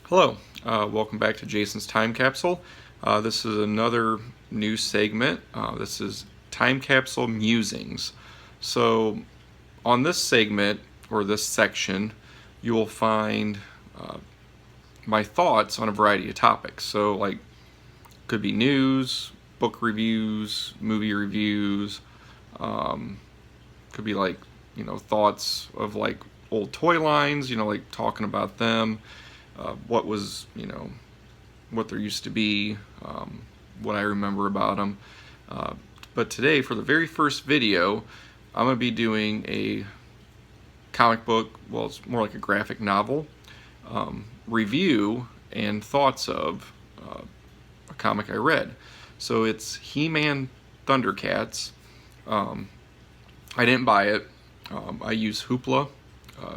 Hello, welcome back to Jason's Time Capsule. This is another new segment. This is Time Capsule Musings. So, on this segment, or this section, you will find my thoughts on a variety of topics. So, like, could be news, book reviews, movie reviews, could be like, thoughts of like old toy lines, like talking about them. What was, what there used to be, what I remember about them. But today, for the very first video, I'm going to be doing a comic book, well, it's more like a graphic novel, review and thoughts of a comic I read. So it's He-man Thundercats. I didn't buy it. I use Hoopla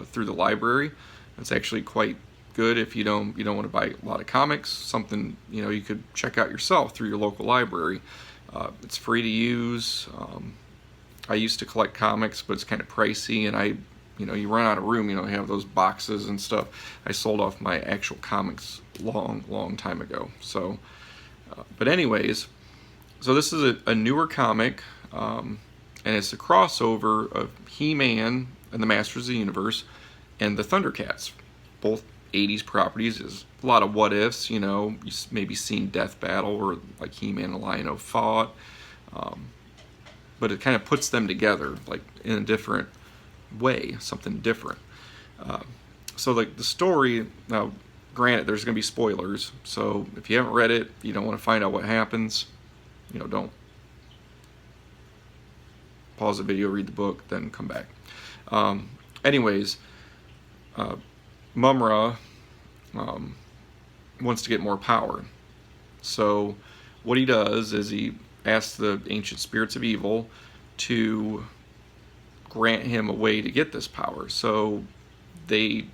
through the library. It's actually quite good if you don't want to buy a lot of comics. Something you could check out yourself through your local library. It's free to use. I used to collect comics, but it's kind of pricey, and you run out of room. You have those boxes and stuff. I sold off my actual comics long time ago. So, but anyways, so this is a newer comic, and it's a crossover of He-Man and the Masters of the Universe and the Thundercats, both 80s properties. There's a lot of what ifs, you maybe seen Death Battle where like He-Man and Lion-O fought, but it kind of puts them together like in a different way, something different. So like the story, now granted there's going to be spoilers, so if you haven't read it, you don't want to find out what happens, don't pause the video, read the book, then come back. Anyways, Mumra wants to get more power. So what he does is he asks the ancient spirits of evil to grant him a way to get this power. So they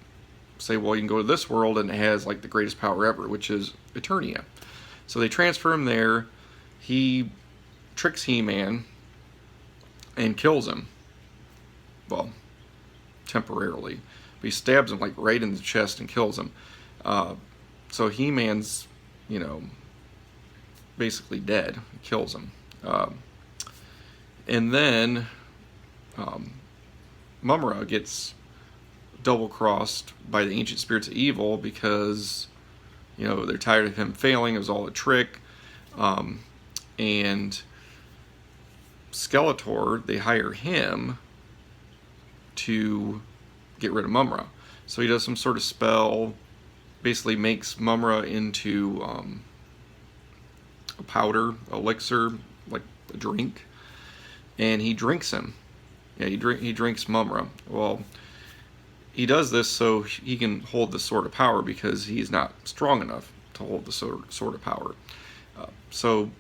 say, well, you can go to this world and it has like the greatest power ever, which is Eternia. So they transfer him there. He tricks He-Man and kills him. Well, temporarily. But he stabs him like right in the chest and kills him. So He-Man's, basically dead. He kills him. And then Mumra gets double-crossed by the ancient spirits of evil because, they're tired of him failing. It was all a trick. And Skeletor, they hire him to get rid of Mumra. So he does some sort of spell, basically makes Mumra into a powder, elixir, like a drink, and he drinks him. Yeah, he drinks Mumra. Well, he does this so he can hold this sort of power because he's not strong enough to hold the sort of power. So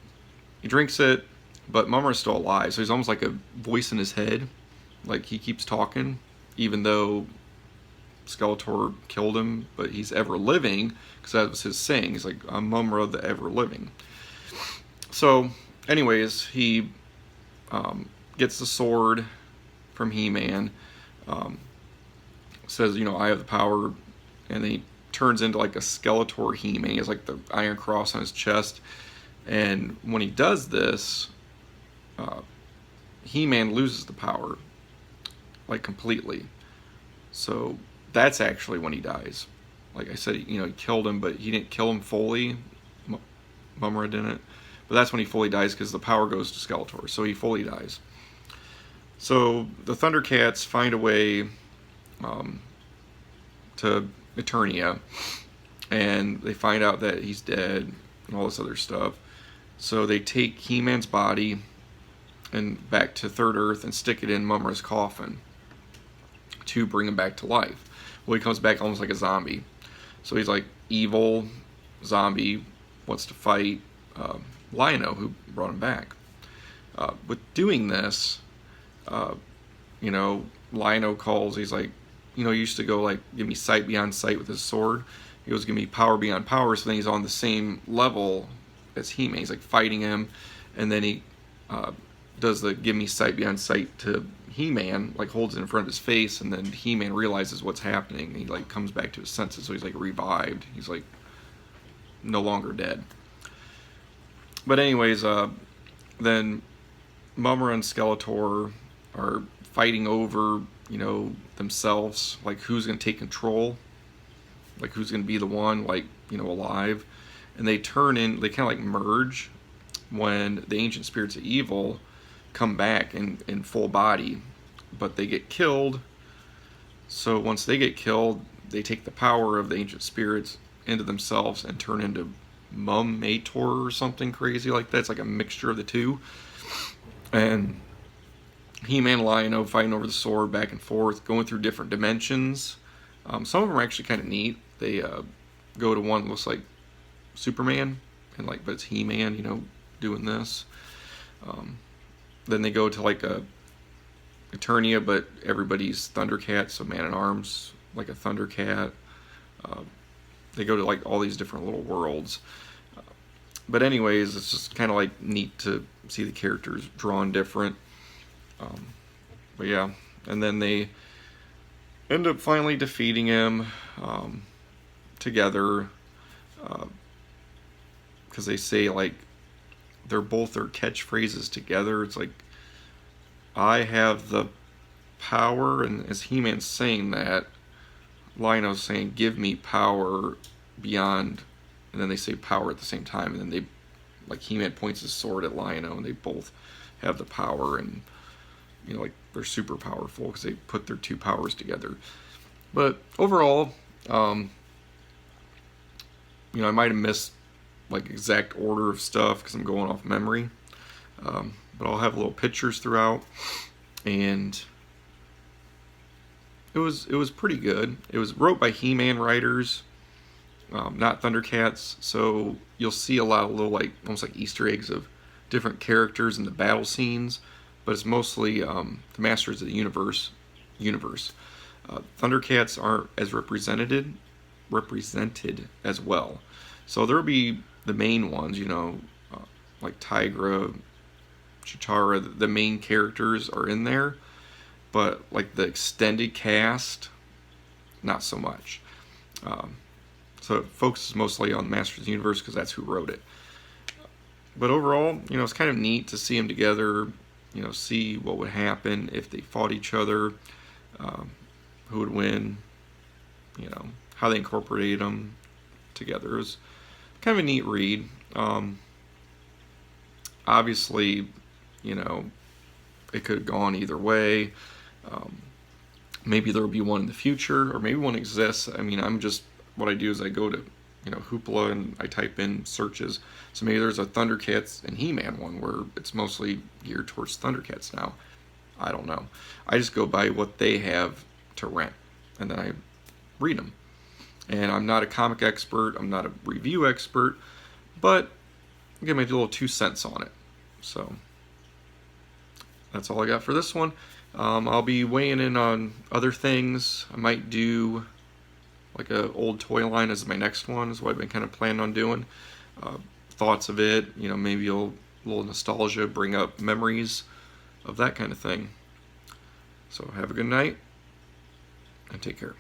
he drinks it, but Mumra's still alive, so he's almost like a voice in his head. Like he keeps talking, even though Skeletor killed him, but he's ever living, because that was his saying. He's like, I'm Mumra the ever living. So, anyways, he gets the sword from He-Man, says, I have the power, and then he turns into like a Skeletor He-Man. He has like the Iron Cross on his chest, and when he does this, He-Man loses the power, like completely. So that's actually when he dies. Like I said, he killed him, but he didn't kill him fully. Mumra didn't. But that's when he fully dies because the power goes to Skeletor. So he fully dies. So the Thundercats find a way to Eternia, and they find out that he's dead and all this other stuff. So they take He-Man's body and back to Third Earth and stick it in Mumra's coffin to bring him back to life. Well, he comes back almost like a zombie. So he's like evil zombie, wants to fight Lion-O, who brought him back. With doing this, Lion-O calls. He's like, he used to go like, give me sight beyond sight with his sword. He goes, give me power beyond power. So then he's on the same level as He-Man. He's like fighting him, and then he does the give me sight beyond sight to He-Man, like holds it in front of his face, and then He-Man realizes what's happening, and he like comes back to his senses, so he's like revived. He's like no longer dead. But anyways, then Mumra and Skeletor are fighting over, themselves, like who's going to take control, like who's going to be the one, like, alive. And they kind of like merge when the ancient spirits of evil come back in full body, but they get killed. So once they get killed, they take the power of the ancient spirits into themselves and turn into Mum-Mator or something crazy like that. It's like a mixture of the two. And He-Man and Lion-O fighting over the sword back and forth, going through different dimensions. Some of them are actually kind of neat. They go to one that looks like Superman, and but it's He-Man, doing this. Then they go to like a Eternia, but everybody's Thundercats, so Man-at-Arms, like a Thundercat. They go to like all these different little worlds. But anyways, it's just kind of like neat to see the characters drawn different. But yeah, and then they end up finally defeating him together, because they say like they're both their catchphrases together. It's like, I have the power, and as He-Man's saying that, Lion-O's saying, give me power beyond, and then they say power at the same time, and then they, like, He-Man points his sword at Lion-O, and they both have the power, and like they're super powerful because they put their two powers together. But overall, I might have missed like exact order of stuff because I'm going off memory, but I'll have little pictures throughout, and it was pretty good. It was wrote by He-Man writers, not Thundercats, so you'll see a lot of little like almost like Easter eggs of different characters in the battle scenes, but it's mostly the Masters of the Universe. Thundercats aren't as represented as well. So there'll be the main ones, like Tigra, Chitara, the main characters are in there, but like the extended cast, not so much. So it focuses mostly on Masters of the Universe because that's who wrote it. But overall, it's kind of neat to see them together, see what would happen if they fought each other, who would win, how they incorporated them together. It was kind of a neat read. Obviously, it could have gone either way. Maybe there will be one in the future, or maybe one exists. I mean, what I do is I go to, Hoopla, and I type in searches. So maybe there's a Thundercats and He-Man one where it's mostly geared towards Thundercats now. I don't know. I just go by what they have to rent, and then I read them. And I'm not a comic expert, I'm not a review expert, but I get my little 2 cents on it. So that's all I got for this one. I'll be weighing in on other things. I might do like a old toy line as my next one, is what I've been kind of planning on doing. Thoughts of it, maybe a little nostalgia, bring up memories of that kind of thing. So have a good night, and take care.